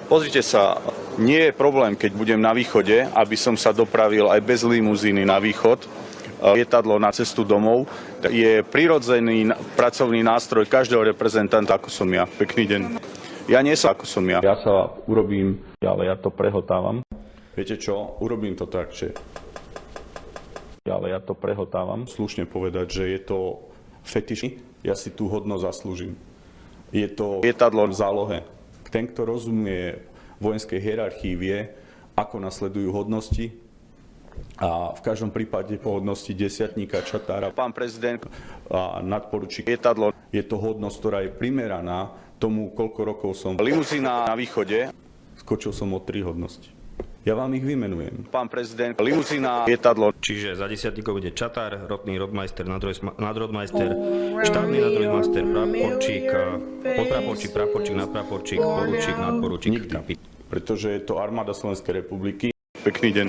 Pozrite sa, nie je problém, keď budem na východe, aby som sa dopravil aj bez limuzíny na východ. Lietadlo na cestu domov je prirodzený pracovný nástroj každého reprezentanta, ako som ja. Pekný deň. Ja nie som ako som ja. Ja sa urobím, ale ja to prehltávam. Viete čo? Urobím to tak, že... Ale ja to prehltávam. Slušne povedať, že je to fetiš. Ja si tú hodnosť zaslúžim. Je to lietadlo v zálohe. Ten, kto rozumie vojenskej hierarchii, vie, ako nasledujú hodnosti. A v každom prípade po hodnosti desiatníka, čatára, pán prezident a nadporučík lietadlo. Je to hodnosť, ktorá je primeraná tomu, koľko rokov som limuzína na východe. Skočil som o 3 hodnosti. Ja vám ich vymenujem. Pán prezident, limuzína, lietadlo. Čiže za desiatníkov bude čatár, rotný rodmajster, nadrodmajster, štátny nadrodmajster, praporčík, podpraporčík, praporčík, nadpraporčík, poručík, nadporučík. Nikdy. Pretože je to armáda Slovenskej republiky. Pekný deň.